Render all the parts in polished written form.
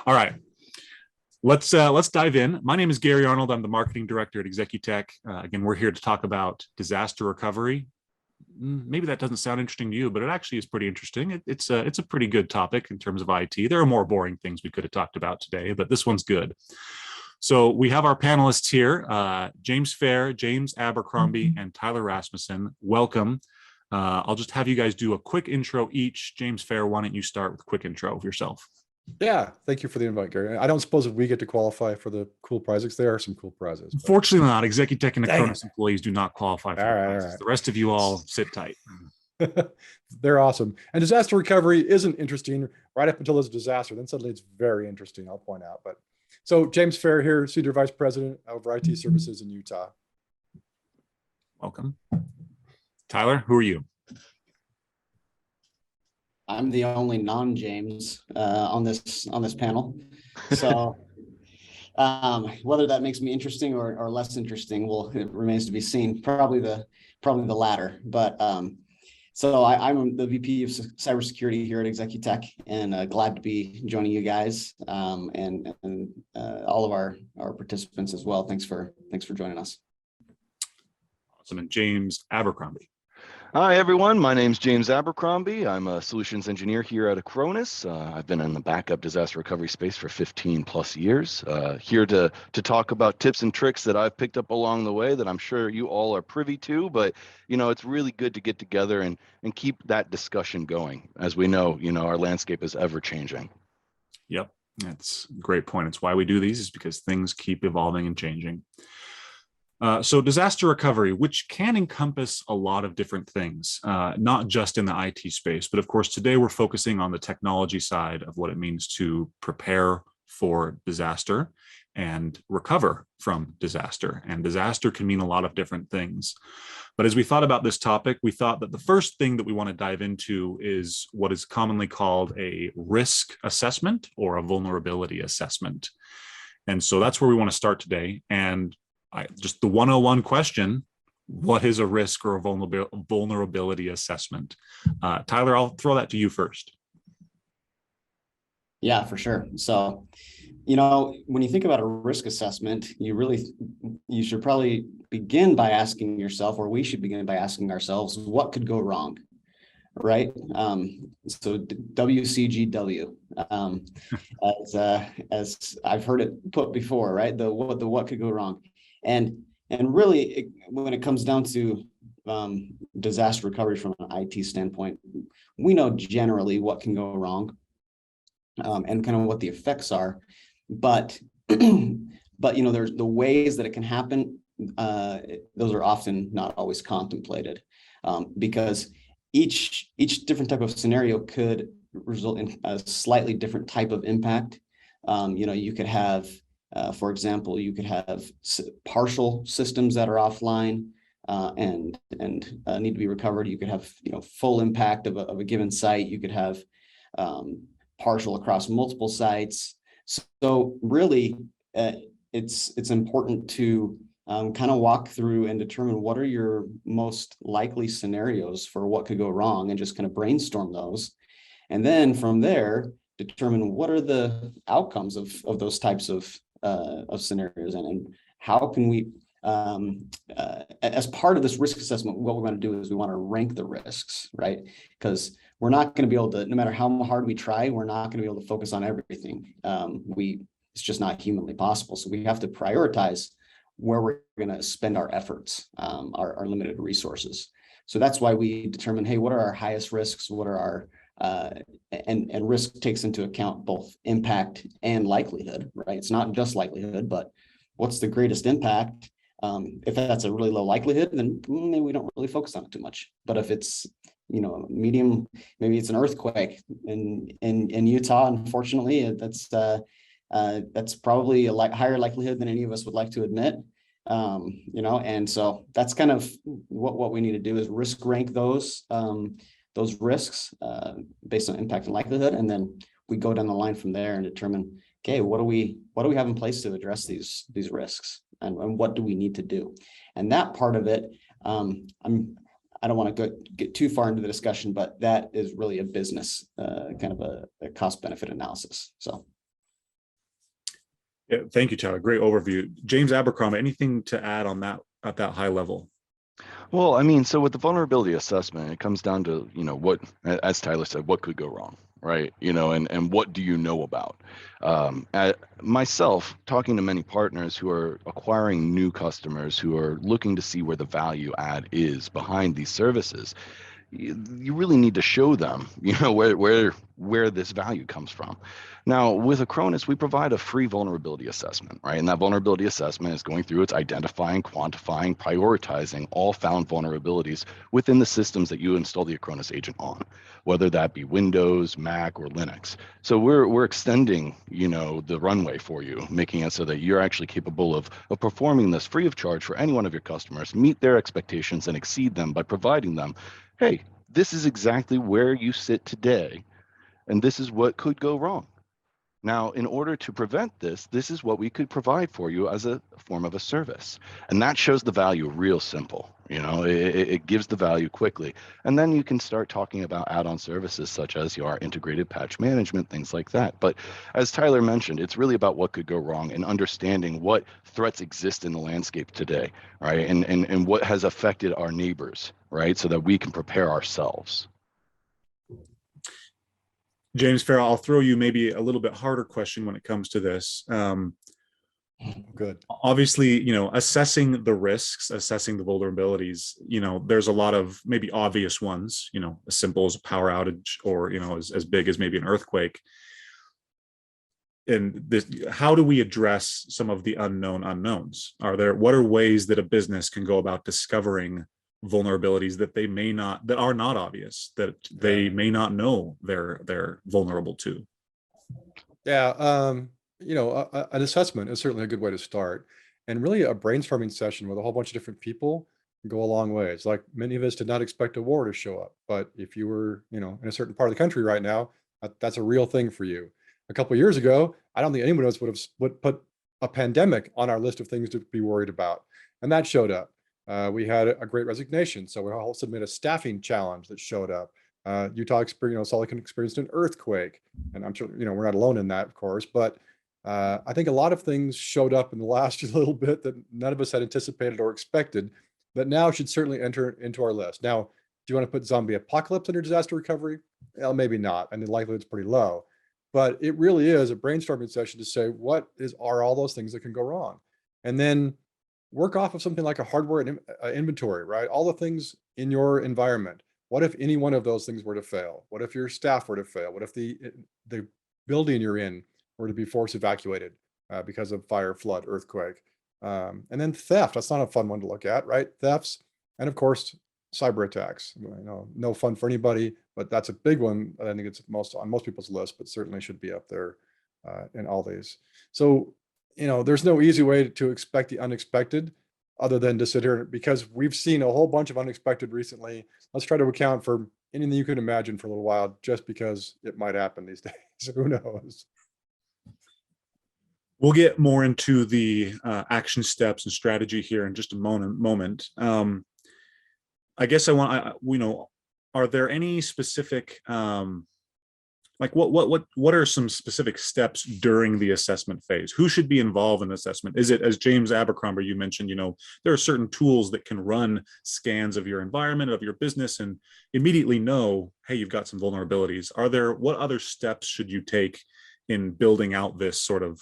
All right. Let's dive in. My name is Gary Arnold. I'm the marketing director at Executech. Again, we're here to talk about disaster recovery. Maybe that doesn't sound interesting to you, but it actually is pretty interesting. It's a pretty good topic in terms of IT. There are more boring things we could have talked about today, but this one's good. So we have our panelists here, James Fair, James Abercrombie, and Tyler Rasmussen. Welcome. I'll just have you guys do a quick intro each. James Fair, why don't you start with a quick intro of yourself? Yeah, thank you for the invite, Gary. I don't suppose if we get to qualify for the cool prizes. There are some cool prizes. Unfortunately not. Executech and Acronis employees do not qualify for the prizes. All right. The rest of you all sit tight. They're awesome. And disaster recovery isn't interesting right up until there's a disaster. Then suddenly it's very interesting, I'll point out. But so James Fair here, Senior Vice President of IT Services in Utah. Welcome. Tyler, who are you? I'm the only non-James on this panel, so whether that makes me interesting or less interesting, it remains to be seen. Probably the latter. But so I'm the VP of cybersecurity here at Executech, and glad to be joining you guys and all of our participants as well. Thanks for joining us. Awesome. And James Abercrombie. Hi, everyone. My name's James Abercrombie. I'm a solutions engineer here at Acronis. I've been in the backup disaster recovery space for 15 plus years. Here to talk about tips and tricks that I've picked up along the way that I'm sure you all are privy to. But, it's really good to get together and keep that discussion going. As we know, our landscape is ever changing. Yep, that's a great point. It's why we do these, is because things keep evolving and changing. So disaster recovery, which can encompass a lot of different things, not just in the IT space, but of course, today we're focusing on the technology side of what it means to prepare for disaster and recover from disaster. And disaster can mean a lot of different things. But as we thought about this topic, we thought that the first thing that we want to dive into is what is commonly called a risk assessment or a vulnerability assessment. And so that's where we want to start today. And just the 101 question, what is a risk or a vulnerability assessment? Tyler, I'll throw that to you first. Yeah, for sure. So, when you think about a risk assessment, you should probably begin by asking yourself, or we should begin by asking ourselves, what could go wrong? Right. So WCGW, as I've heard it put before, right? The what could go wrong. And really, when it comes down to disaster recovery from an IT standpoint, we know generally what can go wrong and kind of what the effects are. But there's the ways that it can happen. Those are often not always contemplated because each different type of scenario could result in a slightly different type of impact. You could have for example, you could have partial systems that are offline and need to be recovered. You could have full impact of a given site. You could have partial across multiple sites. So really, it's important to kind of walk through and determine what are your most likely scenarios for what could go wrong, and just kind of brainstorm those, and then from there determine what are the outcomes of those types of scenarios, and how can we, as part of this risk assessment, what we're going to do is we want to rank the risks, right? Because we're not going to be able to, no matter how hard we try, we're not going to be able to focus on everything. It's just not humanly possible. So we have to prioritize where we're going to spend our efforts, our limited resources. So that's why we determine, hey, what are our highest risks? What are our and risk takes into account both impact and likelihood, right? It's not just likelihood, but what's the greatest impact? If that's a really low likelihood, then maybe we don't really focus on it too much. But if it's medium, maybe it's an earthquake in Utah. Unfortunately, that's probably a higher likelihood than any of us would like to admit. And so that's kind of what we need to do is risk rank those risks based on impact and likelihood, and then we go down the line from there and determine, okay, what do we have in place to address these risks, and what do we need to do? And that part of it, I don't want to get too far into the discussion, but that is really a business kind of a cost benefit analysis. So Yeah, thank you, Tyler. Great overview. James Abercrombie, anything to add on that at that high level? Well, I mean, so with the vulnerability assessment, it comes down to, what, as Tyler said, what could go wrong, right? And what do you know about? Myself, talking to many partners who are acquiring new customers who are looking to see where the value add is behind these services, you really need to show them, where this value comes from. Now, with Acronis, we provide a free vulnerability assessment, right? And that vulnerability assessment is going through, it's identifying, quantifying, prioritizing all found vulnerabilities within the systems that you install the Acronis agent on, whether that be Windows, Mac, or Linux. So we're extending, the runway for you, making it so that you're actually capable of performing this free of charge for any one of your customers, meet their expectations and exceed them by providing them, hey, this is exactly where you sit today, and this is what could go wrong. Now, in order to prevent this, this is what we could provide for you as a form of a service. And that shows the value real simple. It gives the value quickly. And then you can start talking about add-on services such as your integrated patch management, things like that. But as Tyler mentioned, it's really about what could go wrong and understanding what threats exist in the landscape today, right? And what has affected our neighbors, right? So that we can prepare ourselves. James Farrell, I'll throw you maybe a little bit harder question when it comes to this. Good. Obviously, assessing the risks, assessing the vulnerabilities, there's a lot of maybe obvious ones, as simple as a power outage or, as big as maybe an earthquake. And how do we address some of the unknown unknowns? What are ways that a business can go about discovering vulnerabilities that are not obvious, that they may not know they're vulnerable to? Yeah, an assessment is certainly a good way to start, and really a brainstorming session with a whole bunch of different people can go a long way. It's like many of us did not expect a war to show up, but if you were, in a certain part of the country right now, that's a real thing for you. A couple of years ago, I don't think anyone else would put a pandemic on our list of things to be worried about, and that showed up. We had a great resignation, so we all submit a staffing challenge that showed up. Utah experienced, Salt Lake experienced an earthquake, and I'm sure we're not alone in that, of course. But I think a lot of things showed up in the last little bit that none of us had anticipated or expected, that now should certainly enter into our list. Now, do you want to put zombie apocalypse under disaster recovery? Well, maybe not, and the likelihood's pretty low. But it really is a brainstorming session to say are all those things that can go wrong, and then work off of something like a hardware inventory, right? All the things in your environment. What if any one of those things were to fail? What if your staff were to fail? What if the building you're in were to be force evacuated because of fire, flood, earthquake? And then theft. That's not a fun one to look at, right? Thefts, and of course, cyber attacks. No fun for anybody, but that's a big one. I think it's on most people's list, but certainly should be up there in all these. So, there's no easy way to expect the unexpected other than to sit here, because we've seen a whole bunch of unexpected recently. Let's try to account for anything you can imagine for a little while, just because it might happen these days. Who knows? We'll get more into the action steps and strategy here in just a moment. I guess are there any specific, what are some specific steps during the assessment phase? Who should be involved in assessment? Is it, as James Abercrombie, you mentioned, there are certain tools that can run scans of your environment, of your business, and immediately know, hey, you've got some vulnerabilities. What other steps should you take in building out this sort of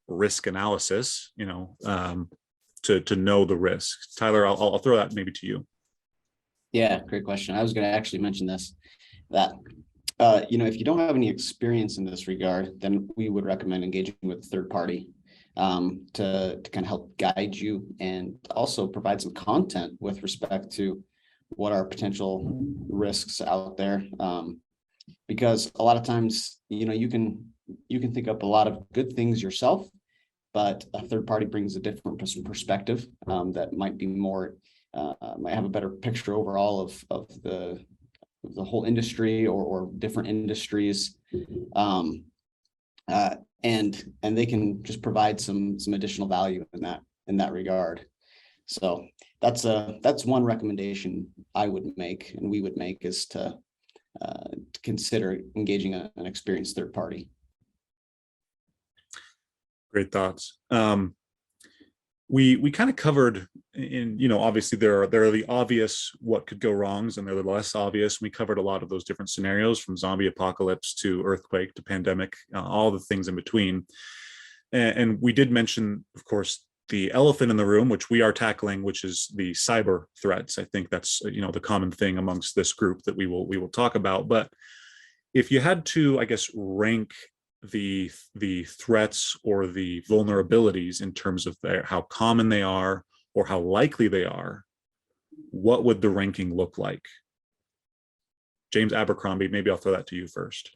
risk analysis, to know the risks? Tyler, I'll throw that maybe to you. Yeah, great question. I was going to actually mention this, that if you don't have any experience in this regard, then we would recommend engaging with a third party to kind of help guide you and also provide some content with respect to what are potential risks out there. Because a lot of times, you can think up a lot of good things yourself, but a third party brings a different perspective that might be more, might have a better picture overall of the whole industry or different industries, and they can just provide some additional value in that regard. So that's one recommendation I would make and we would make, is to consider engaging an experienced third party. Great thoughts. We kind of covered in, obviously there are the obvious what could go wrongs, and there are the less obvious. We covered a lot of those different scenarios, from zombie apocalypse to earthquake to pandemic, all the things in between. And we did mention, of course, the elephant in the room, which we are tackling, which is the cyber threats. I think that's the common thing amongst this group that we will talk about. But if you had to, I guess, rank the threats or the vulnerabilities in terms of how common they are or how likely they are, what would the ranking look like? James Abercrombie, maybe I'll throw that to you first.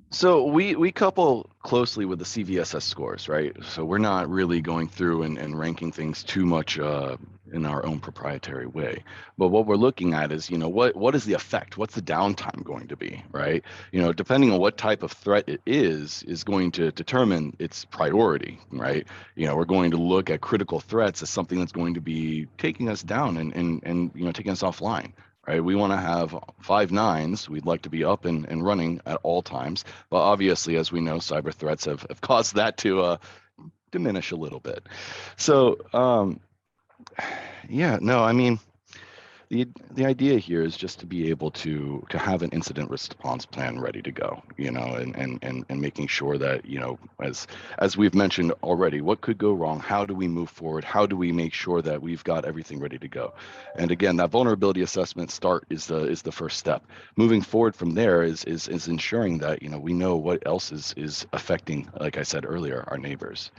So we couple closely with the CVSS scores, right? So we're not really going through and ranking things too much in our own proprietary way. But what we're looking at is, what is the effect? What's the downtime going to be, right? Depending on what type of threat it is going to determine its priority, right? We're going to look at critical threats as something that's going to be taking us down and taking us offline. Right, we want to have 5 nines. We'd like to be up and running at all times. But obviously, as we know, cyber threats have caused that to diminish a little bit. So, yeah, no, I mean, the idea here is just to be able to have an incident response plan ready to go, and making sure that, as we've mentioned already, what could go wrong? How do we move forward? How do we make sure that we've got everything ready to go? And again, that vulnerability assessment start is the first step. Moving forward from there is ensuring that, we know what else is affecting, like I said earlier, our neighbors.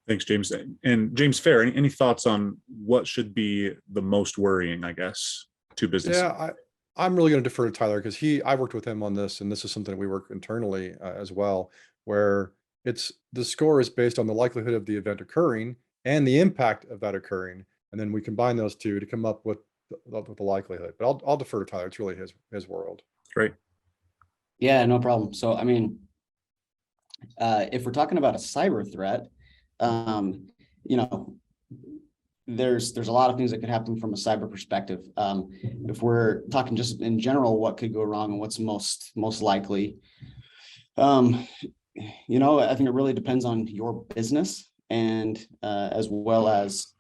Thanks, James. And James Fair, any thoughts on what should be the most worrying, I guess, to business? Yeah, I'm really going to defer to Tyler, because I worked with him on this, and this is something that we work internally as well, where the score is based on the likelihood of the event occurring and the impact of that occurring, and then we combine those two to come up with the likelihood. But I'll defer to Tyler. It's really his world. Great. Yeah, no problem. So, I mean, if we're talking about a cyber threat, there's a lot of things that could happen from a cyber perspective. If we're talking just in general, what could go wrong and what's most likely, I think it really depends on your business and as well as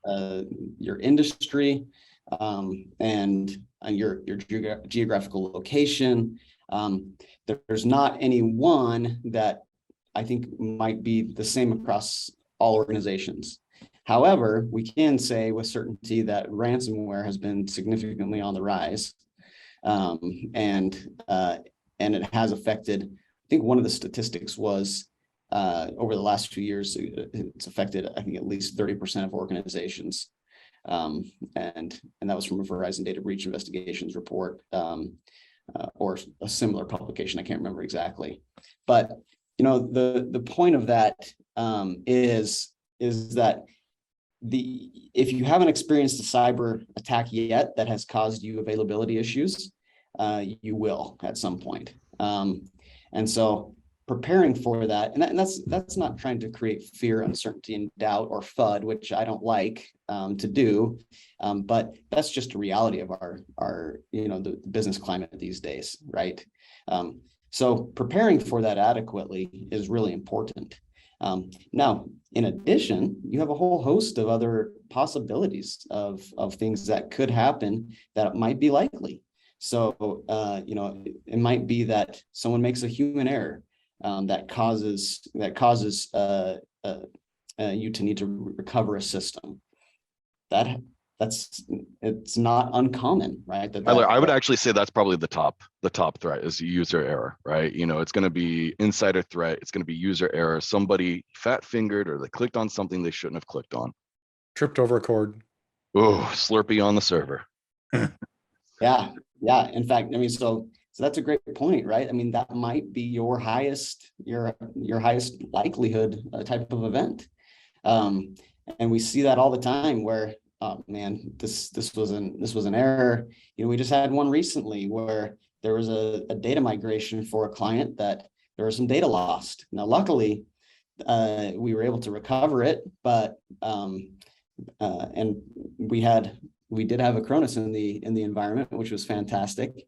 your industry and your geographical location. There's not any one that I think might be the same across all organizations. However, we can say with certainty that ransomware has been significantly on the rise, and it has affected. I think one of the statistics was over the last few years, it's affected, I think, at least 30% of organizations, and that was from a Verizon Data Breach Investigations report, or a similar publication. I can't remember exactly, but the point of that is that if you haven't experienced a cyber attack yet that has caused you availability issues, you will at some point. And so preparing for that, and that's not trying to create fear, uncertainty, and doubt or FUD, which I don't like to do, but that's just a reality of our the business climate these days, right? So preparing for that adequately is really important. Now, in addition, you have a whole host of other possibilities of things that could happen that might be likely. So, it might be that someone makes a human error that causes you to need to recover a system. It's not uncommon, right? I would actually say that's probably the top threat is user error, right? It's going to be insider threat. It's going to be user error. Somebody fat fingered, or they clicked on something they shouldn't have clicked on. Tripped over a cord. Oh, Slurpee on the server. Yeah. In fact, I mean, so that's a great point, right? I mean, that might be your highest likelihood type of event. And we see that all the time where, oh man, this was an error. We just had one recently where there was a data migration for a client that there was some data lost. Now, luckily, we were able to recover it, but and we did have Acronis in the environment, which was fantastic.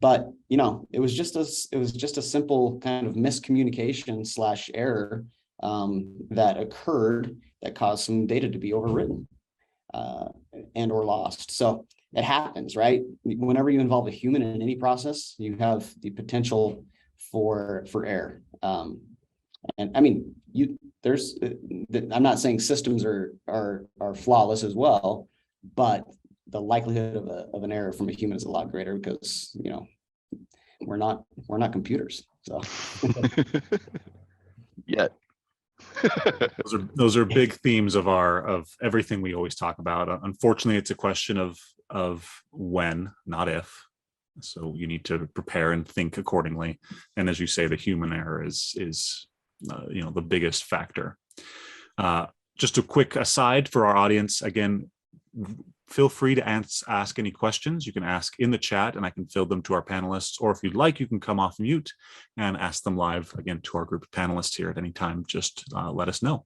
But it was just a simple kind of miscommunication / error that occurred that caused some data to be overwritten and or lost. So it happens, right? Whenever you involve a human in any process, you have the potential for error. And I mean, I'm not saying systems are flawless as well, but the likelihood of an error from a human is a lot greater because we're not computers. So Yet. those are big themes of everything we always talk about. Unfortunately, it's a question of when, not if. So you need to prepare and think accordingly. And as you say, the human error is the biggest factor. Just a quick aside for our audience. Again, feel free to ask any questions. You can ask in the chat and I can fill them to our panelists, or if you'd like, you can come off mute and ask them live again to our group of panelists here at any time. Just let us know.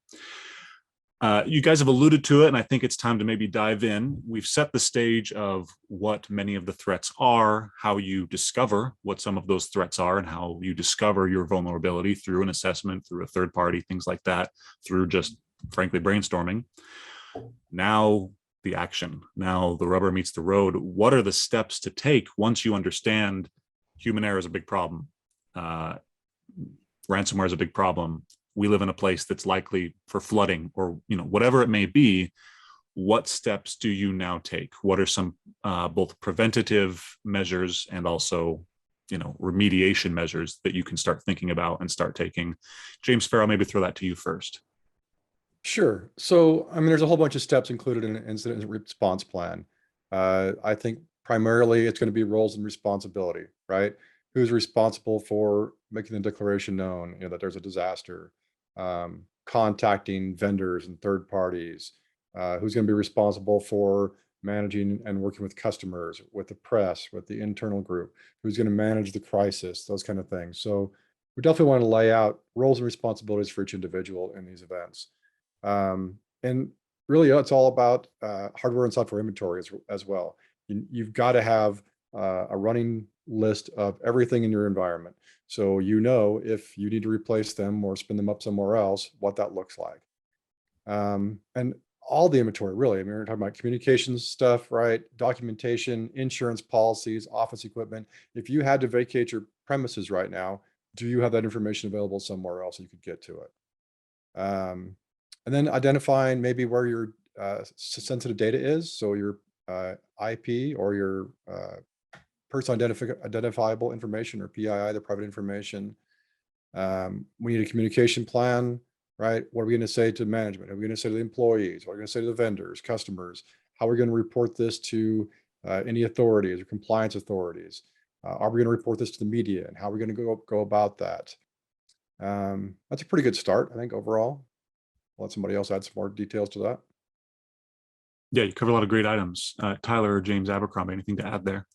You guys have alluded to it, and I think it's time to maybe dive in. We've set the stage of what many of the threats are, how you discover what some of those threats are, and how you discover your vulnerability through an assessment, through a third party, things like that, through just frankly brainstorming. Now the action, now the rubber meets the road. What are the steps to take once you understand human error is a big problem? Ransomware is a big problem. We live in a place that's likely for flooding or whatever it may be. What steps do you now take? What are some both preventative measures and also remediation measures that you can start thinking about and start taking? James Farrell, maybe throw that to you first. Sure. So, I mean, there's a whole bunch of steps included in an incident response plan. I think primarily it's going to be roles and responsibility, right? Who's responsible for making the declaration known, that there's a disaster, contacting vendors and third parties, who's going to be responsible for managing and working with customers, with the press, with the internal group, who's going to manage the crisis, those kind of things. So we definitely want to lay out roles and responsibilities for each individual in these events. And really, it's all about hardware and software inventory as well. You've got to have a running list of everything in your environment. So if you need to replace them or spin them up somewhere else, what that looks like. And all the inventory, really. I mean, we're talking about communications stuff, right? Documentation, insurance policies, office equipment. If you had to vacate your premises right now, do you have that information available somewhere else so you could get to it? And then identifying maybe where your sensitive data is. So your IP or your person identifiable information, or PII, the private information. We need a communication plan, right? What are we going to say to management? Are we going to say to the employees? What are we going to say to the vendors, customers? How are we going to report this to any authorities or compliance authorities? Are we going to report this to the media? And how are we going to go about that? That's a pretty good start, I think, overall. Let somebody else add some more details to that. Yeah, you cover a lot of great items. Tyler or James Abercrombie, anything to add there?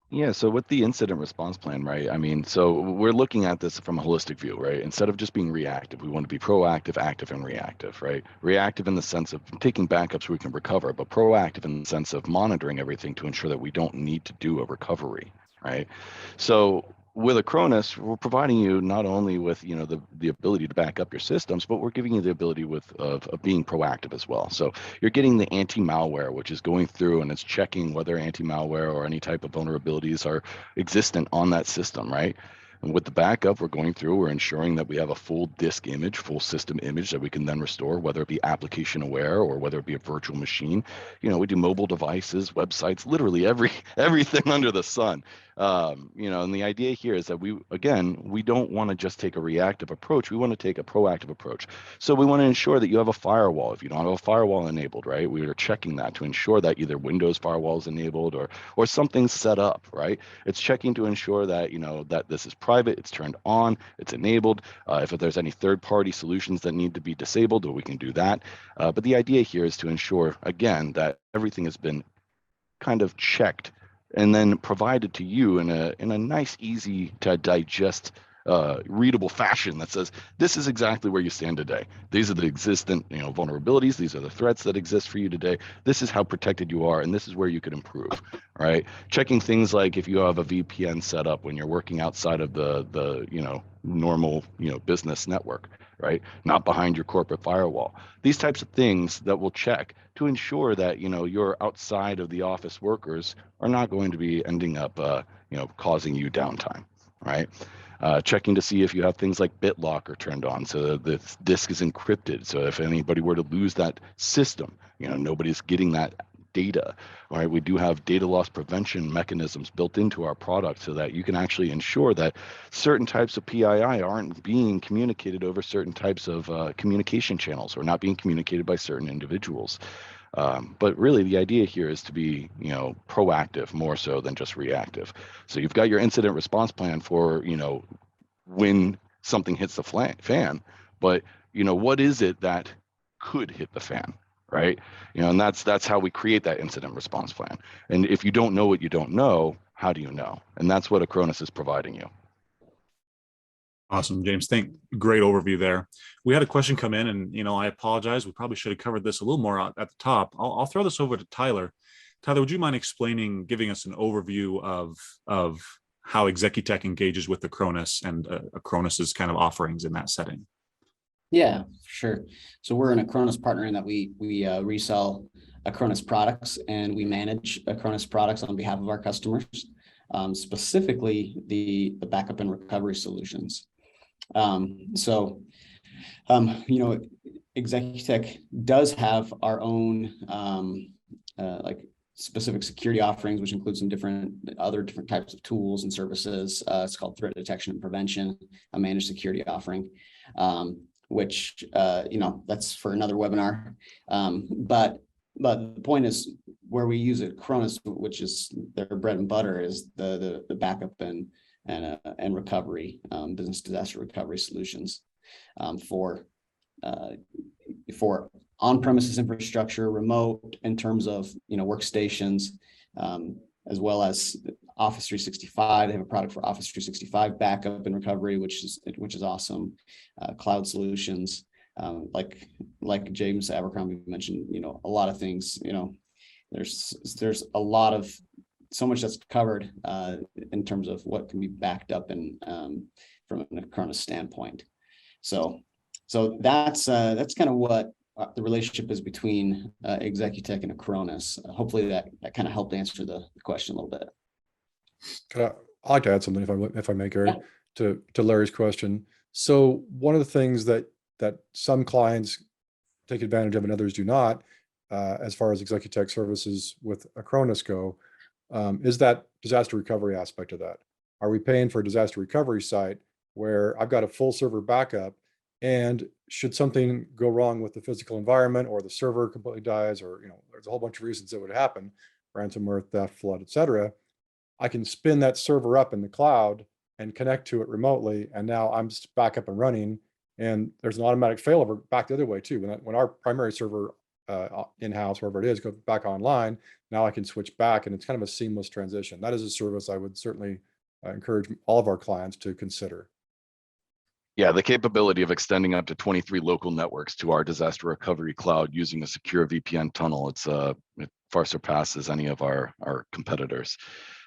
Yeah, so with the incident response plan, right? I mean, so we're looking at this from a holistic view, right? Instead of just being reactive, we want to be proactive, active, and reactive, right? Reactive in the sense of taking backups so we can recover, but proactive in the sense of monitoring everything to ensure that we don't need to do a recovery, right? So with Acronis, we're providing you not only with the ability to back up your systems, but we're giving you the ability of being proactive as well. So you're getting the anti-malware, which is going through and it's checking whether anti-malware or any type of vulnerabilities are existent on that system, right? And with the backup, we're going through, we're ensuring that we have a full disk image, full system image that we can then restore, whether it be application aware or whether it be a virtual machine. We do mobile devices, websites, literally everything under the sun. And the idea here is that we don't want to just take a reactive approach. We want to take a proactive approach. So we want to ensure that you have a firewall. If you don't have a firewall enabled, right, we are checking that to ensure that either Windows firewall is enabled or something's set up, right? It's checking to ensure that, that this is private, it's turned on, it's enabled. If there's any third-party solutions that need to be disabled, we can do that. But the idea here is to ensure, again, that everything has been kind of checked and then provided to you in a nice, easy to digest readable fashion that says, this is exactly where you stand today. These are the existent, vulnerabilities. These are the threats that exist for you today. This is how protected you are, and this is where you could improve, right? Checking things like if you have a VPN set up when you're working outside of the normal, business network, right? Not behind your corporate firewall. These types of things that we'll check to ensure that, your outside of the office workers are not going to be ending up, causing you downtime, right? Checking to see if you have things like BitLocker turned on, so the disk is encrypted. So if anybody were to lose that system, nobody's getting that data. All right, we do have data loss prevention mechanisms built into our product so that you can actually ensure that certain types of PII aren't being communicated over certain types of communication channels, or not being communicated by certain individuals. But really, the idea here is to be, proactive more so than just reactive. So you've got your incident response plan for, when something hits the fan, but what is it that could hit the fan, right? And that's how we create that incident response plan. And if you don't know what you don't know, how do you know? And that's what Acronis is providing you. Awesome, James. Great overview there. We had a question come in, and I apologize. We probably should have covered this a little more at the top. I'll throw this over to Tyler. Tyler, would you mind giving us an overview of how Executech engages with Acronis and Acronis's kind of offerings in that setting? Yeah, sure. So we're an Acronis partner in that we resell Acronis products, and we manage Acronis products on behalf of our customers, specifically the backup and recovery solutions. Executech does have our own like specific security offerings, which include some other different types of tools and services. It's called threat detection and prevention, a managed security offering, which that's for another webinar. But the point is, where we use it, Acronis, which is their bread and butter, is the backup and recovery, business disaster recovery solutions for on-premises infrastructure, remote, in terms of workstations, as well as Office 365. They have a product for Office 365 backup and recovery, which is awesome. Cloud solutions, like James Abercrombie mentioned, a lot of things. There's a lot of so much that's covered in terms of what can be backed up and from an Acronis standpoint. So that's kind of what the relationship is between Executech and Acronis. Hopefully that kind of helped answer the question a little bit. I'd like to add something, if I may, Gary, to Larry's question. So one of the things that some clients take advantage of and others do not, as far as Executech services with Acronis go, is that disaster recovery aspect of that. Are we paying for a disaster recovery site where I've got a full server backup, and should something go wrong with the physical environment, or the server completely dies, or there's a whole bunch of reasons that would happen, ransomware, theft, flood, etc., I can spin that server up in the cloud and connect to it remotely, and now I'm just back up and running. And there's an automatic failover back the other way too. When our primary server in-house, wherever it is, goes back online, now I can switch back, and it's kind of a seamless transition. That is a service I would certainly encourage all of our clients to consider. Yeah, the capability of extending up to 23 local networks to our disaster recovery cloud using a secure VPN tunnel, it far surpasses any of our competitors.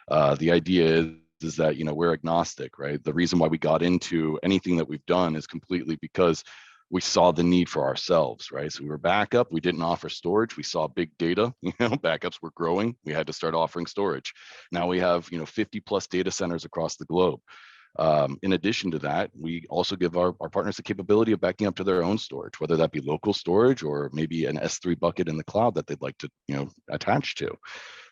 The idea is that we're agnostic, right? The reason why we got into anything that we've done is completely because we saw the need for ourselves, right? So we were backup. We didn't offer storage. We saw big data. Backups were growing. We had to start offering storage. Now we have 50 plus data centers across the globe. In addition to that, we also give our partners the capability of backing up to their own storage, whether that be local storage or maybe an S3 bucket in the cloud that they'd like to attach to.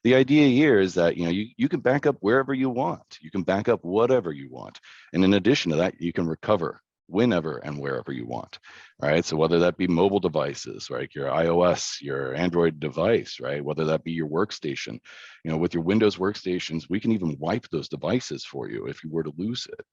The idea here is that you can back up wherever you want. You can back up whatever you want. And in addition to that, you can recover whenever and wherever you want, right? So whether that be mobile devices, right, your iOS, your Android device, right, whether that be your workstation, with your Windows workstations, we can even wipe those devices for you if you were to lose it.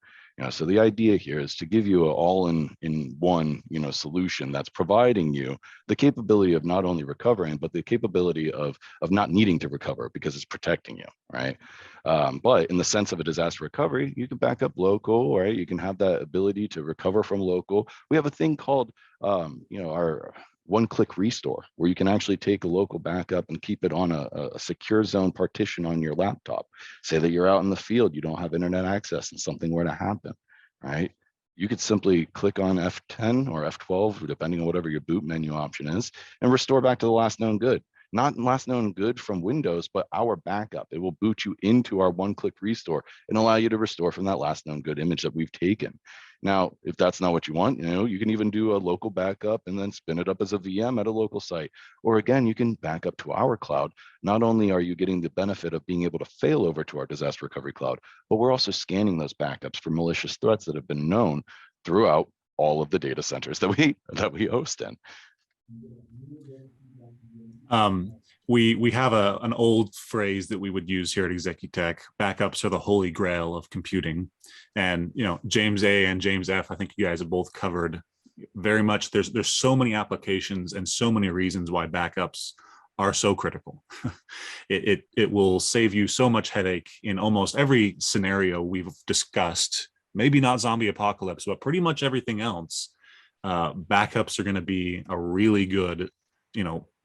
So the idea here is to give you an all-in-one, solution that's providing you the capability of not only recovering, but the capability of not needing to recover because it's protecting you, right? But in the sense of a disaster recovery, you can back up local, right? You can have that ability to recover from local. We have a thing called, our one-click restore, where you can actually take a local backup and keep it on a secure zone partition on your laptop. Say that you're out in the field, you don't have internet access and something were to happen, right? You could simply click on F10 or F12, depending on whatever your boot menu option is, and restore back to the last known good. Not last known good from Windows, but our backup. It will boot you into our one-click restore and allow you to restore from that last known good image that we've taken. Now, if that's not what you want, you can even do a local backup and then spin it up as a VM at a local site. Or again, you can back up to our cloud. Not only are you getting the benefit of being able to fail over to our disaster recovery cloud, but we're also scanning those backups for malicious threats that have been known throughout all of the data centers that we host in. We have an old phrase that we would use here at Executech: backups are the holy grail of computing. And James A and James F, I think you guys have both covered very much. There's so many applications and so many reasons why backups are so critical. It will save you so much headache in almost every scenario we've discussed. Maybe not zombie apocalypse, but pretty much everything else. Backups are going to be a really good,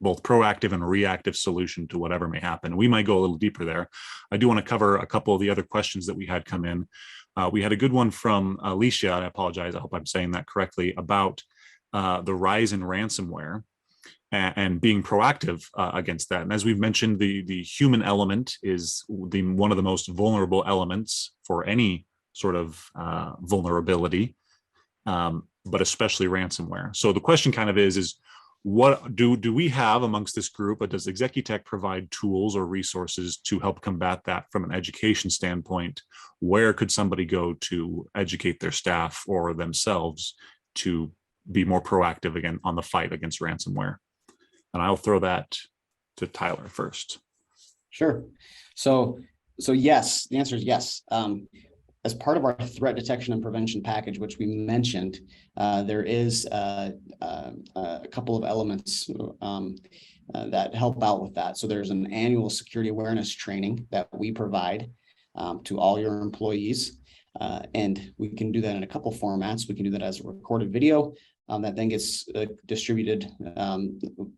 both proactive and reactive solution to whatever may happen. We might go a little deeper there. I do want to cover a couple of the other questions that we had come in. We had a good one from Alicia, I apologize, I hope I'm saying that correctly, about the rise in ransomware and being proactive against that. And as we've mentioned, the human element is one of the most vulnerable elements for any sort of vulnerability, but especially ransomware. So the question kind of is what do we have amongst this group, or does Executech provide tools or resources to help combat that from an education standpoint? Where could somebody go to educate their staff or themselves to be more proactive again on the fight against ransomware? And I'll throw that to Tyler first. Sure. So yes, the answer is yes. As part of our threat detection and prevention package, which we mentioned, there is a couple of elements that help out with that. So there's an annual security awareness training that we provide to all your employees. And we can do that in a couple formats. We can do that as a recorded video that then gets distributed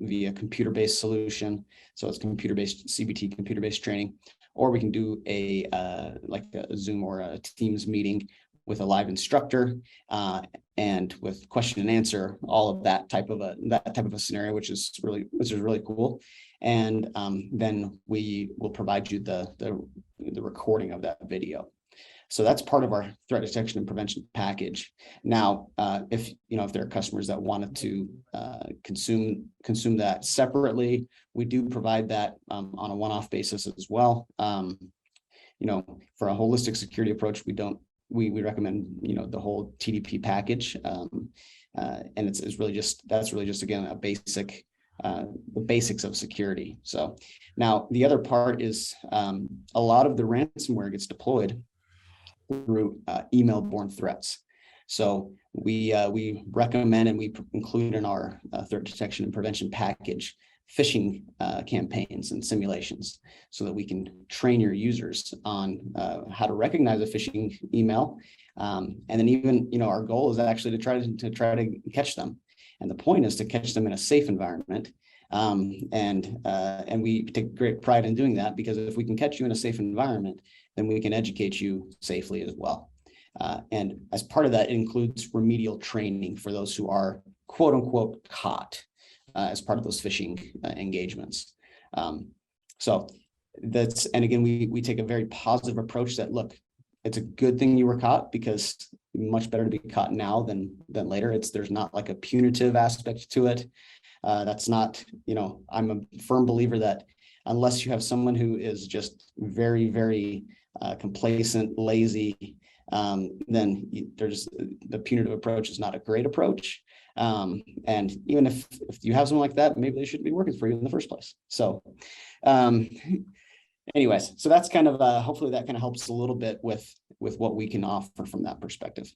via computer-based solution. So it's computer-based CBT, computer-based training. Or we can do a Zoom or a Teams meeting with a live instructor and with question and answer, all of that type of a scenario, which is really cool. And then we will provide you the recording of that video. So that's part of our threat detection and prevention package. Now, if there are customers that wanted to consume that separately, we do provide that on a one-off basis as well. For a holistic security approach, we recommend the whole TDP package, and it's really just again a basic. The basics of security. So now the other part is a lot of the ransomware gets deployed through email-borne threats. So we recommend and we include in our threat detection and prevention package phishing campaigns and simulations, so that we can train your users on how to recognize a phishing email, and then even our goal is actually to try to catch them. And the point is to catch them in a safe environment. And we take great pride in doing that, because if we can catch you in a safe environment, then we can educate you safely as well. And as part of that, it includes remedial training for those who are quote unquote caught as part of those phishing engagements. So that's, and again, we take a very positive approach that, look, it's a good thing you were caught, because much better to be caught now than later. There's not like a punitive aspect to it. That's not, I'm a firm believer that unless you have someone who is just very, very complacent, lazy, then there's the punitive approach is not a great approach. And even if you have someone like that, maybe they shouldn't be working for you in the first place. So anyways, so that's kind of hopefully that kind of helps a little bit with with what we can offer from that perspective.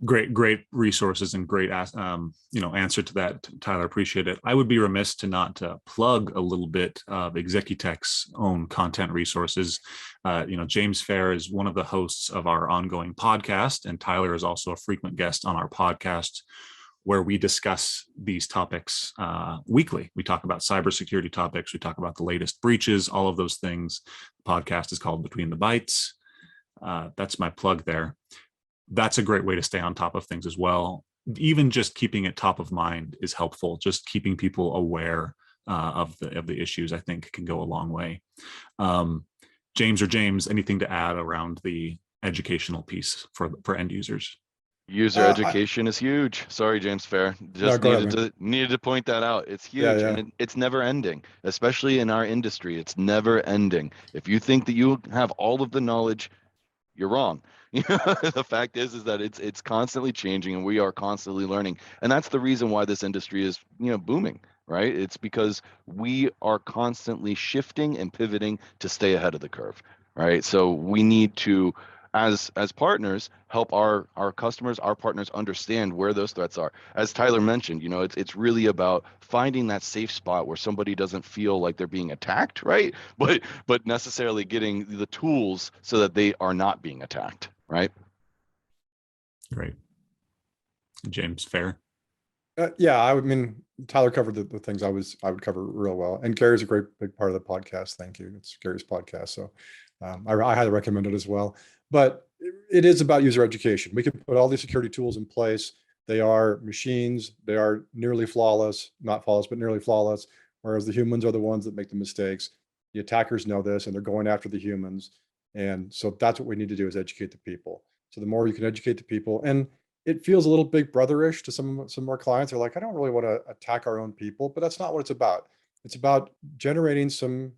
Great resources and great answer to that, Tyler. Appreciate it. I would be remiss to not plug a little bit of Executech's own content resources. James Fair is one of the hosts of our ongoing podcast, and Tyler is also a frequent guest on our podcast, where we discuss these topics weekly. We talk about cybersecurity topics. We talk about the latest breaches, all of those things. The podcast is called Between the Bytes. That's my plug there. That's a great way to stay on top of things as well. Even just keeping it top of mind is helpful. Just keeping people aware of the issues, I think, can go a long way. James, anything to add around the educational piece for end users? User education is huge. Sorry, James Fair. Just needed to point that out. It's huge, and it's never ending, especially in our industry. It's never ending. If you think that you have all of the knowledge, you're wrong. The fact is that it's constantly changing, and we are constantly learning. And that's the reason why this industry is, booming, right? It's because we are constantly shifting and pivoting to stay ahead of the curve, right? So we need to, as partners, help our customers, our partners understand where those threats are. As Tyler mentioned, it's really about finding that safe spot where somebody doesn't feel like they're being attacked, right? But necessarily getting the tools so that they are not being attacked, right? Great. James Fair. I mean, Tyler covered the things I would cover real well, and Gary's a great big part of the podcast. Thank you. It's Gary's podcast, so I highly recommend it as well. But it is about user education. We can put all these security tools in place. They are machines. They are nearly flawless, not flawless, but nearly flawless. Whereas the humans are the ones that make the mistakes. The attackers know this, and they're going after the humans. And so that's what we need to do, is educate the people. So the more you can educate the people, and it feels a little big brotherish to some of our clients. They're like, I don't really want to attack our own people, but that's not what it's about. It's about generating some,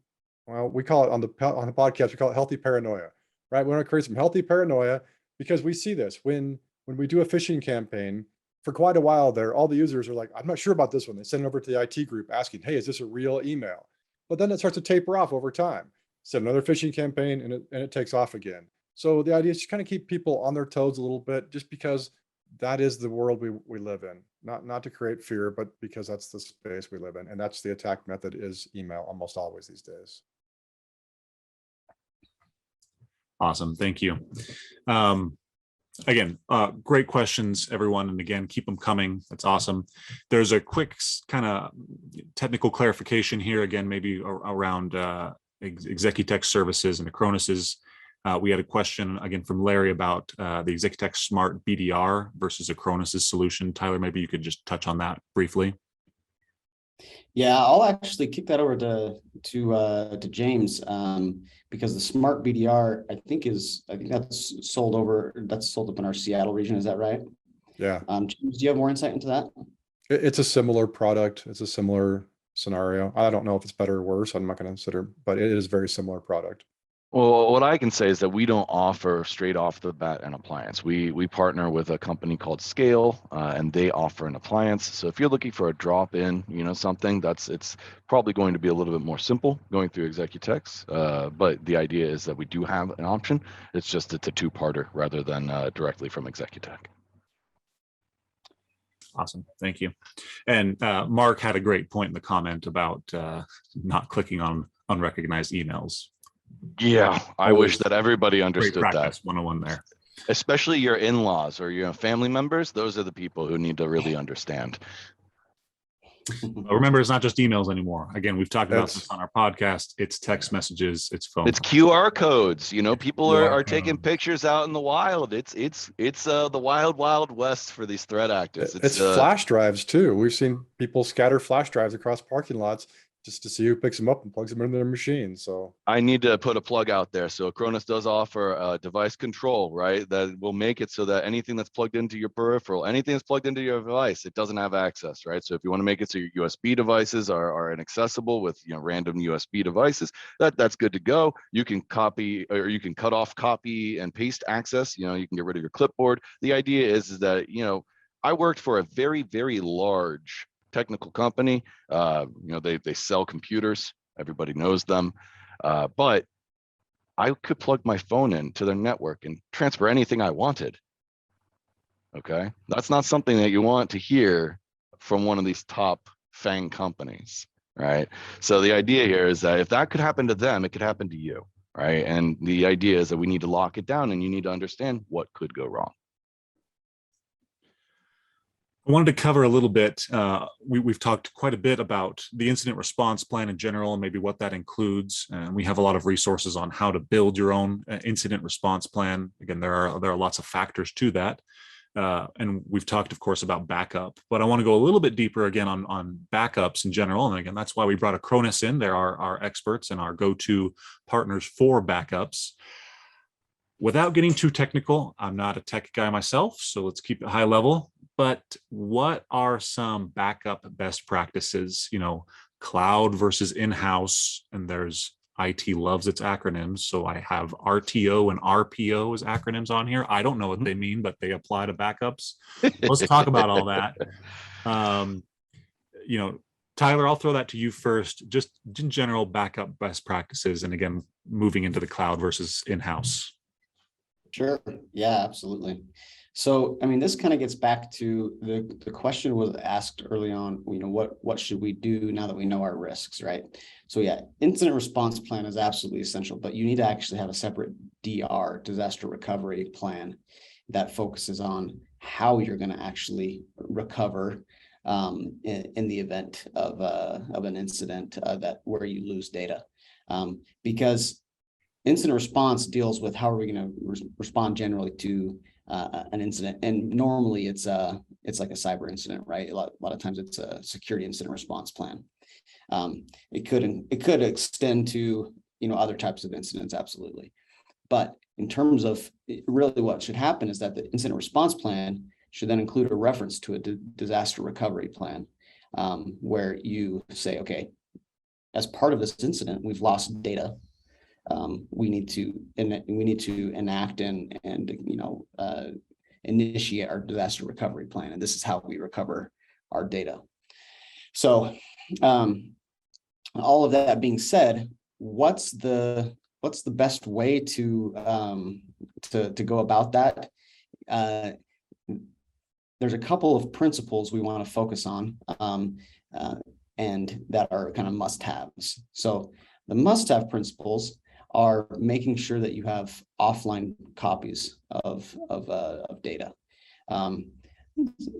well, we call it on the podcast, we call it healthy paranoia. Right? We want to create some healthy paranoia, because we see this when we do a phishing campaign. For quite a while there, all the users are like, I'm not sure about this one. They send it over to the IT group asking, hey, is this a real email? But then it starts to taper off over time. Send another phishing campaign, and it takes off again. So the idea is to kind of keep people on their toes a little bit, just because that is the world we live in. Not to create fear, but because that's the space we live in. And that's the attack method, is email, almost always these days. Awesome. Thank you. Again, great questions, everyone. And again, keep them coming. That's awesome. There's a quick kind of technical clarification here, again, maybe around Executech services and Acronis's. We had a question again from Larry about the Executech Smart BDR versus Acronis's solution. Tyler, maybe you could just touch on that briefly. Yeah, I'll actually kick that over to James, because the Smart BDR, I think that's sold up in our Seattle region. Is that right? Yeah. James, do you have more insight into that? It's a similar product. It's a similar scenario. I don't know if it's better or worse. I'm not going to consider, but it is a very similar product. Well, what I can say is that we don't offer straight off the bat an appliance. We partner with a company called Scale, and they offer an appliance. So if you're looking for a drop-in, something it's probably going to be a little bit more simple going through Executech's. But the idea is that we do have an option. It's a two-parter rather than directly from Executech. Awesome. Thank you. And Mark had a great point in the comment about not clicking on unrecognized emails. Yeah, I wish that everybody understood great that. 101 there. Especially your in-laws or your family members. Those are the people who need to really understand. Remember, it's not just emails ananymore. Again, we've talked about this on our podcast. It's text messages, it's phone. It's QR codes. People are taking pictures out in the wild. It's the wild, wild west for these threat actors. It's flash drives too. We've seen people scatter flash drives across parking lots just to see who picks them up and plugs them into their machine. So I need to put a plug out there. So Acronis does offer device control, right? That will make it so that anything that's plugged into your peripheral, anything that's plugged into your device, it doesn't have access, right? So if you want to make it so your USB devices are inaccessible with random USB devices, that's good to go. You can copy, or you can cut off copy and paste access. You can get rid of your clipboard. The idea is that I worked for a very, very large technical company. They sell computers. Everybody knows them. But I could plug my phone into their network and transfer anything I wanted. Okay, that's not something that you want to hear from one of these top FANG companies, right? So the idea here is that if that could happen to them, it could happen to you, right? And the idea is that we need to lock it down, and you need to understand what could go wrong. I wanted to cover a little bit. We've talked quite a bit about the incident response plan in general and maybe what that includes. And we have a lot of resources on how to build your own incident response plan. Again, there are lots of factors to that. And we've talked, of course, about backup, but I want to go a little bit deeper again on backups in general. And again, that's why we brought Acronis in. They're our experts and our go-to partners for backups. Without getting too technical, I'm not a tech guy myself, so let's keep it high level. But what are some backup best practices? You know, cloud versus in-house, and there's IT loves its acronyms. So I have RTO and RPO as acronyms on here. I don't know what they mean, but they apply to backups. Let's talk about all that. You know, Tyler, I'll throw that to you first. Just in general, backup best practices, and again, moving into the cloud versus in-house. Sure. Yeah, absolutely. So, I mean, this kind of gets back to the question was asked early on, you know, what should we do now that we know our risks, right? So yeah, incident response plan is absolutely essential, but you need to actually have a separate DR, disaster recovery plan, that focuses on how you're going to actually recover in the event of an incident where you lose data. Because incident response deals with how are we going to respond generally to an incident, and normally it's like a cyber incident, right? A lot of times it's a security incident response plan. It could extend to, you know, other types of incidents, absolutely. But in terms of really what should happen is that the incident response plan should then include a reference to a disaster recovery plan, where you say, okay, as part of this incident, we've lost data. We need to enact and you know, initiate our disaster recovery plan, and this is how we recover our data. So, all of that being said, what's the best way to go about that? There's a couple of principles we want to focus on, and that are kind of must-haves. So the must-have principles are making sure that you have offline copies of data.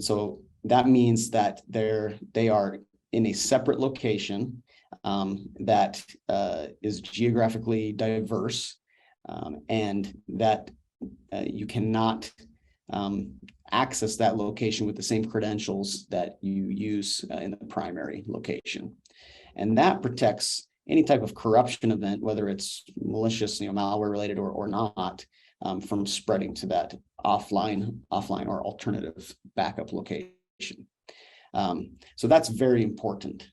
So that means that they are in a separate location that is geographically diverse, and that you cannot access that location with the same credentials that you use in the primary location. And that protects any type of corruption event, whether it's malicious, you know, malware related or not, from spreading to that offline or alternative backup location. So that's very important.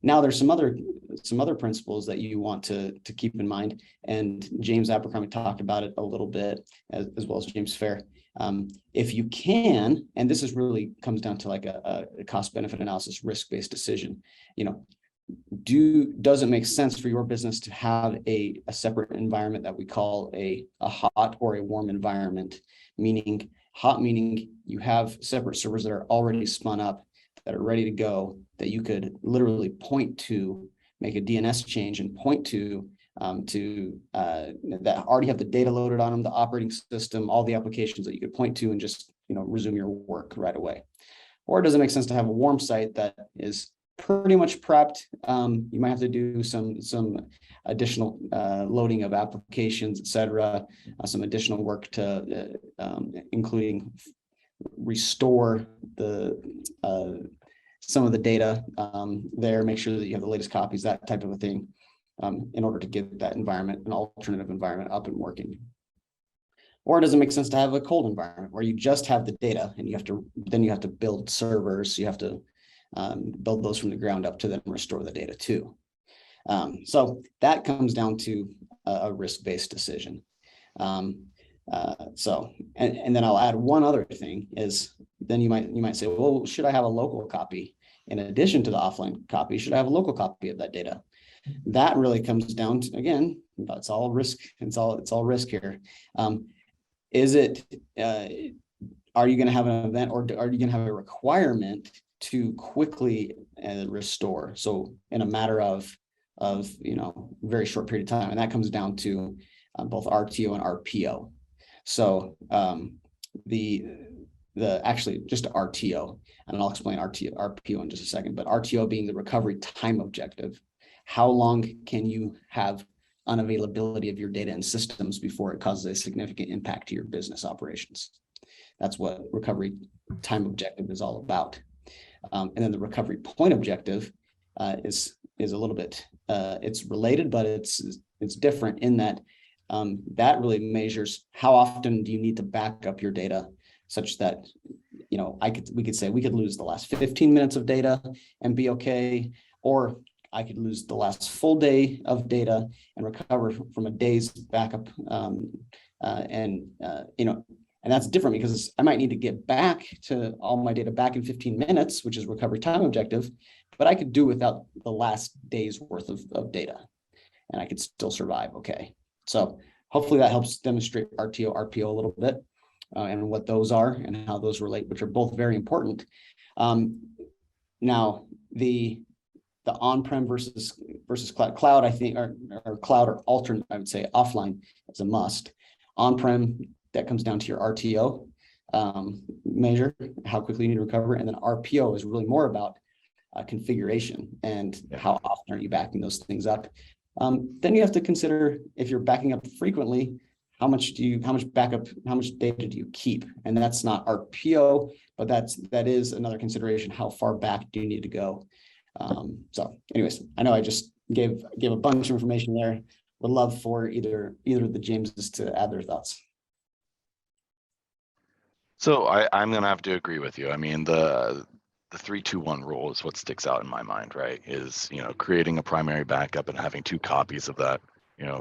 Now there's some other principles that you want to keep in mind, and James Abercrombie talked about it a little bit, as well as James Fair. If you can, and this is really comes down to like a cost benefit analysis, risk-based decision, you know, does it make sense for your business to have a separate environment that we call a hot or a warm environment? Meaning hot, meaning you have separate servers that are already spun up, that are ready to go, that you could literally point to, make a DNS change and point to that already have the data loaded on them, the operating system, all the applications that you could point to and just, you know, resume your work right away. Or does it make sense to have a warm site that is pretty much prepped? You might have to do some additional loading of applications, etc., some additional work to including restore some of the data there, make sure that you have the latest copies, that type of a thing, in order to get that environment, an alternative environment, up and working. Or does it make sense to have a cold environment where you just have the data and you have to build servers, you have to build those from the ground up to then restore the data too. So that comes down to a risk-based decision. So then I'll add one other thing is, then you might say, well, should I have a local copy in addition to the offline copy? Should I have a local copy of that data? that really comes down to, again, it's all risk. It's all risk here. Is it, are you going to have an event, or are you going to have a requirement to quickly restore? So in a matter of very short period of time, and that comes down to both RTO and RPO. So actually just RTO, and I'll explain RPO in just a second, but RTO being the recovery time objective. How long can you have unavailability of your data and systems before it causes a significant impact to your business operations? That's what recovery time objective is all about. And then the recovery point objective is a little bit, it's related, but it's different in that that really measures how often do you need to back up your data, such that, we could say we could lose the last 15 minutes of data and be okay, or I could lose the last full day of data and recover from a day's backup. And that's different because I might need to get back to all my data back in 15 minutes, which is recovery time objective, but I could do without the last day's worth of data, and I could still survive. Okay. So hopefully that helps demonstrate RTO, RPO a little bit, and what those are and how those relate, which are both very important. Now the on-prem versus cloud, I think, or cloud or alternate, I would say offline is a must. On-prem, that comes down to your RTO measure, how quickly you need to recover. And then RPO is really more about configuration and how often are you backing those things up. Then you have to consider, if you're backing up frequently, how much data do you keep? And that's not RPO, but that is another consideration. How far back do you need to go? So anyways, I know I just gave a bunch of information there. Would love for either of the Jameses to add their thoughts. So I'm going to have to agree with you. I mean, the 3-2-1 rule is what sticks out in my mind, right? Is, creating a primary backup and having 2 copies of that,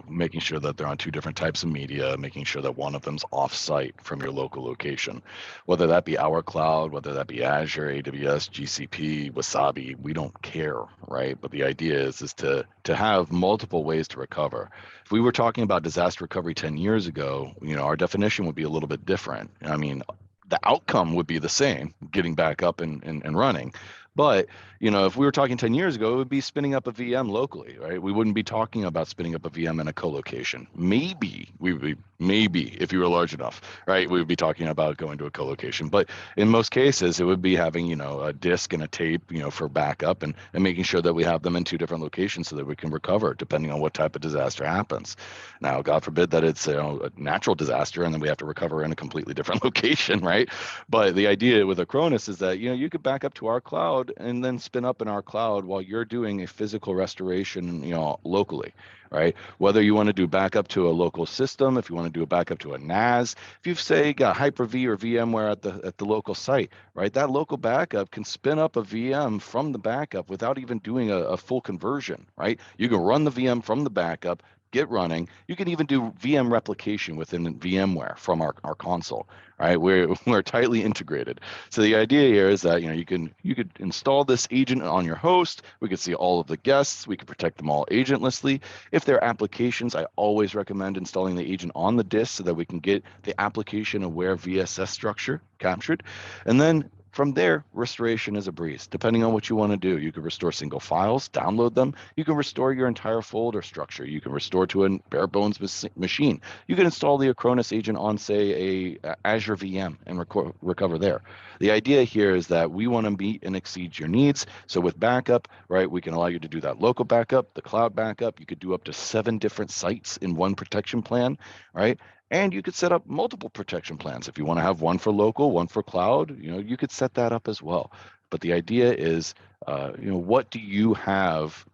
making sure that they're on 2 different types of media, making sure that one of them's off-site from your local location, whether that be our cloud, whether that be Azure, AWS, GCP, Wasabi, we don't care, right? But the idea is to have multiple ways to recover. If we were talking about disaster recovery 10 years ago, our definition would be a little bit different. I mean, the outcome would be the same, getting back up and running. But, if we were talking 10 years ago, it would be spinning up a VM locally, right? We wouldn't be talking about spinning up a VM in a co-location. Maybe if you were large enough, right? We would be talking about going to a co-location. But in most cases, it would be having, a disk and a tape, for backup and making sure that we have them in 2 different locations so that we can recover depending on what type of disaster happens. Now, God forbid that it's a natural disaster and then we have to recover in a completely different location, right? But the idea with Acronis is that, you could back up to our cloud and then spin up in our cloud while you're doing a physical restoration, locally, right? Whether you want to do backup to a local system, if you want to do a backup to a NAS, if you've say got Hyper-V or VMware at the local site, right? That local backup can spin up a VM from the backup without even doing a full conversion, right? You can run the VM from the backup, get running. You can even do VM replication within VMware from our console, right? We're tightly integrated. So the idea here is that you could install this agent on your host. We could see all of the guests. We could protect them all agentlessly. If they're applications, I always recommend installing the agent on the disk so that we can get the application aware VSS structure captured, and then from there, restoration is a breeze. Depending on what you want to do, you can restore single files, download them. You can restore your entire folder structure. You can restore to a bare bones machine. You can install the Acronis agent on, say, a Azure VM and recover there. The idea here is that we want to meet and exceed your needs. So with backup, right, we can allow you to do that local backup, the cloud backup. You could do up to 7 different sites in one protection plan, right? And you could set up multiple protection plans. If you want to have one for local, one for cloud, you could set that up as well. But the idea is, what do you have,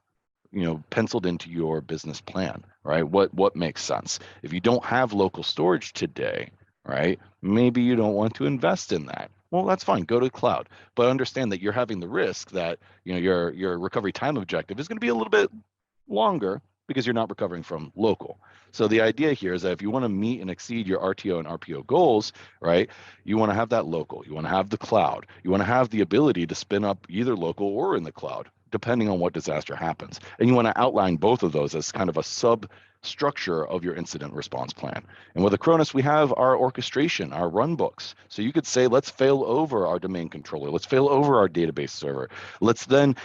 penciled into your business plan, right? What makes sense? If you don't have local storage today, right, maybe you don't want to invest in that. Well, that's fine. Go to the cloud, but understand that you're having the risk that, your recovery time objective is going to be a little bit longer because you're not recovering from local. So the idea here is that if you want to meet and exceed your RTO and RPO goals, right, you want to have that local, you want to have the cloud, you want to have the ability to spin up either local or in the cloud. depending on what disaster happens. And you want to outline both of those as kind of a substructure of your incident response plan. And with Acronis, we have our orchestration, our run books. So you could say, let's fail over our domain controller, let's fail over our database server. Let's then,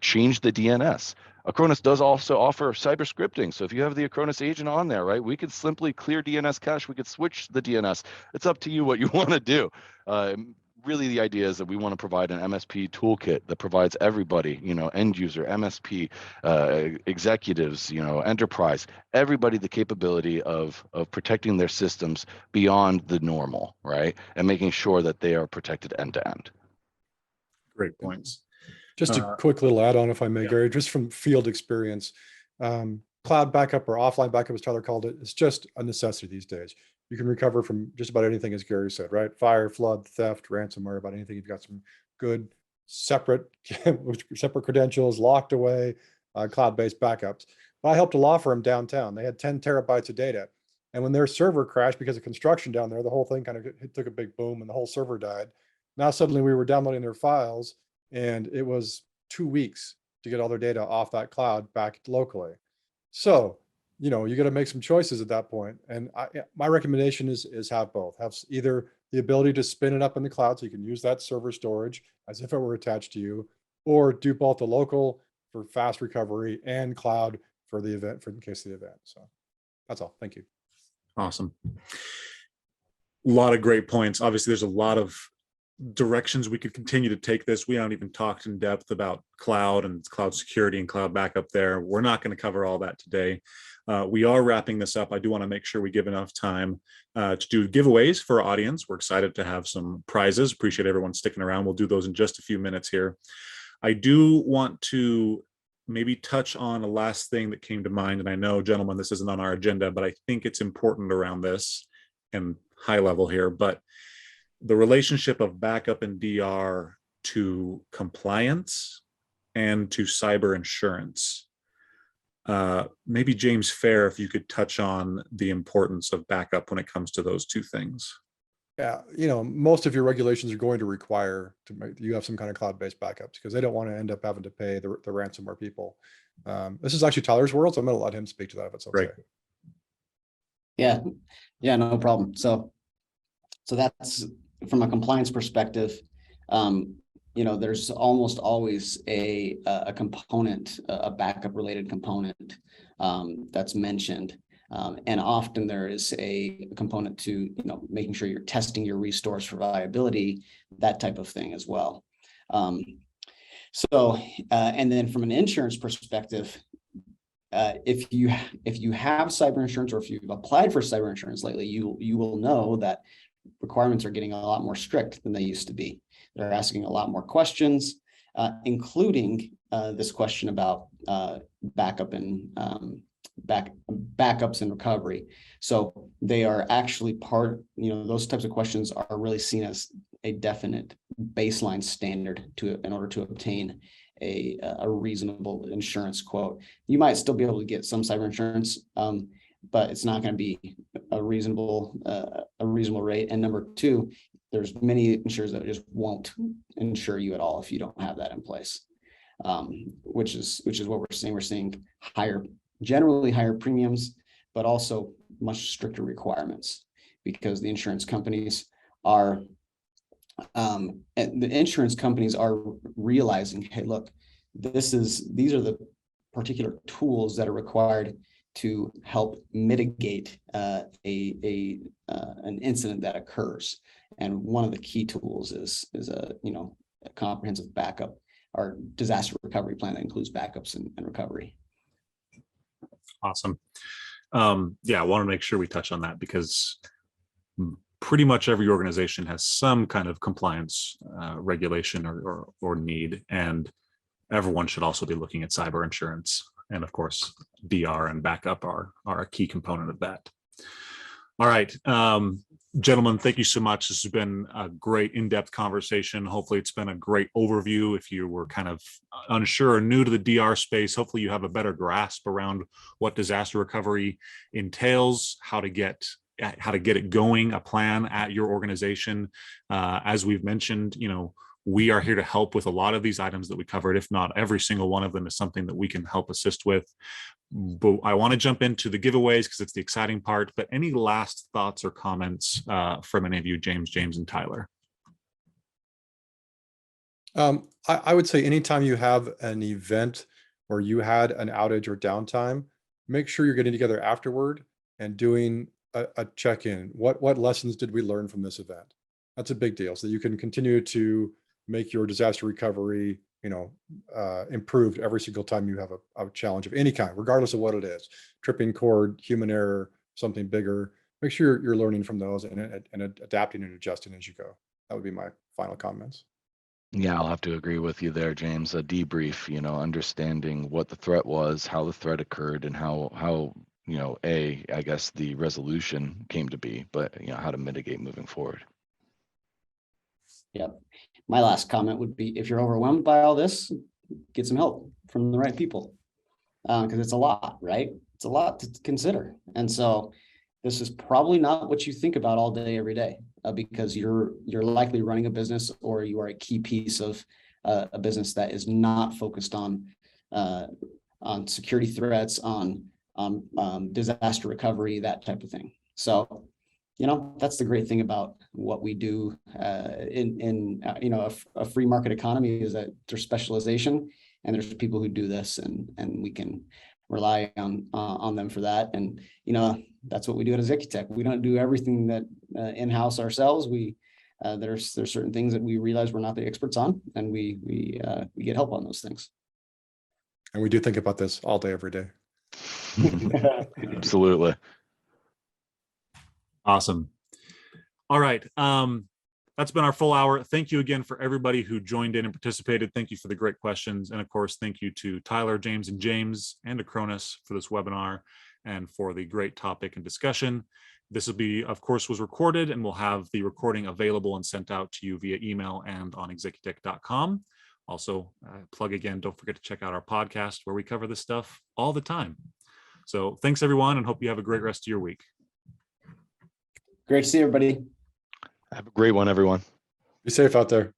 change the DNS. Acronis does also offer cyber scripting. So if you have the Acronis agent on there, right, we could simply clear DNS cache. We could switch the DNS. It's up to you what you want to do. Really, the idea is that we want to provide an MSP toolkit that provides everybody, end user, MSP, executives, enterprise, everybody the capability of protecting their systems beyond the normal, right? And making sure that they are protected end to end. Great points. Just a quick little add-on, if I may, Gary, just from field experience. Cloud backup or offline backup, as Tyler called it, is just a necessity these days. You can recover from just about anything, as Gary said, right? Fire, flood, theft, ransomware, about anything. You've got some good separate credentials locked away, cloud-based backups. But I helped a law firm downtown. They had 10 terabytes of data. And when their server crashed because of construction down there, the whole thing kind of took a big boom and the whole server died. Now suddenly we were downloading their files, and it was 2 weeks to get all their data off that cloud back locally. So, you got to make some choices at that point. And my recommendation is have both. Have either the ability to spin it up in the cloud so you can use that server storage as if it were attached to you, or do both the local for fast recovery and cloud for the event, in case of the event. So that's all. Thank you. Awesome. A lot of great points. Obviously, there's a lot of directions we could continue to take this. We haven't even talked in depth about cloud and cloud security and cloud backup there. We're not going to cover all that today. We are wrapping this up. I do want to make sure we give enough time to do giveaways for our audience. We're excited to have some prizes. Appreciate everyone sticking around. We'll do those in just a few minutes here. I do want to maybe touch on a last thing that came to mind. And I know, gentlemen, this isn't on our agenda, but I think it's important around this and high level here. But the relationship of backup and DR to compliance and to cyber insurance. Maybe James Fair, if you could touch on the importance of backup when it comes to those two things. Yeah, most of your regulations are going to require you have some kind of cloud-based backups because they don't want to end up having to pay the ransomware people. This is actually Tyler's world, so I'm going to let him speak to that if it's okay. Right. Yeah, no problem. So that's from a compliance perspective. There's almost always a component, a backup related component that's mentioned. And often there is a component to, making sure you're testing your restores for viability, that type of thing as well. And then from an insurance perspective, if you have cyber insurance, or if you've applied for cyber insurance lately, you will know that requirements are getting a lot more strict than they used to be. They're asking a lot more questions, including this question about backup and backups and recovery. So they are actually those types of questions are really seen as a definite baseline standard in order to obtain a reasonable insurance quote. You might still be able to get some cyber insurance, but it's not going to be a reasonable rate. And number two, there's many insurers that just won't insure you at all if you don't have that in place, which is what we're seeing. We're seeing generally higher premiums, but also much stricter requirements because the insurance companies are realizing, hey, look, these are the particular tools that are required to help mitigate an incident that occurs. And one of the key tools is a comprehensive backup or disaster recovery plan that includes backups and recovery. Awesome. Yeah, I want to make sure we touch on that because pretty much every organization has some kind of compliance regulation or need, and everyone should also be looking at cyber insurance. And of course, DR and backup are a key component of that. All right, gentlemen, thank you so much. This has been a great in-depth conversation. Hopefully it's been a great overview. If you were kind of unsure or new to the DR space, hopefully you have a better grasp around what disaster recovery entails, how to get it going, a plan at your organization. As we've mentioned, We are here to help with a lot of these items that we covered. If not every single one of them is something that we can help assist with. But I want to jump into the giveaways because it's the exciting part. But any last thoughts or comments from any of you, James, and Tyler? I would say anytime you have an event where you had an outage or downtime, make sure you're getting together afterward and doing a check-in. What lessons did we learn from this event? That's a big deal, so that you can continue to make your disaster recovery, improved every single time you have a challenge of any kind, regardless of what it is. Tripping cord, human error, something bigger. Make sure you're learning from those and adapting and adjusting as you go. That would be my final comments. Yeah, I'll have to agree with you there, James. A debrief, understanding what the threat was, how the threat occurred, and how I guess the resolution came to be, but how to mitigate moving forward. Yep. My last comment would be, if you're overwhelmed by all this, get some help from the right people, because it's a lot, right? It's a lot to consider. And so this is probably not what you think about all day, every day, because you're likely running a business, or you are a key piece of a business that is not focused on security threats, on disaster recovery, that type of thing. So, that's the great thing about what we do in a free market economy, is that there's specialization, and there's people who do this, and we can rely on them for that. And that's what we do at Executech. We don't do everything that in-house ourselves. There's certain things that we realize we're not the experts on, and we get help on those things. And we do think about this all day, every day. Absolutely. Awesome. All right. That's been our full hour. Thank you again for everybody who joined in and participated. Thank you for the great questions. And of course, thank you to Tyler, James, and Acronis for this webinar and for the great topic and discussion. This will be, of course, was recorded, and we'll have the recording available and sent out to you via email and on executech.com. Also, plug again, don't forget to check out our podcast where we cover this stuff all the time. So thanks, everyone, and hope you have a great rest of your week. Great to see everybody. Have a great one, everyone. Be safe out there.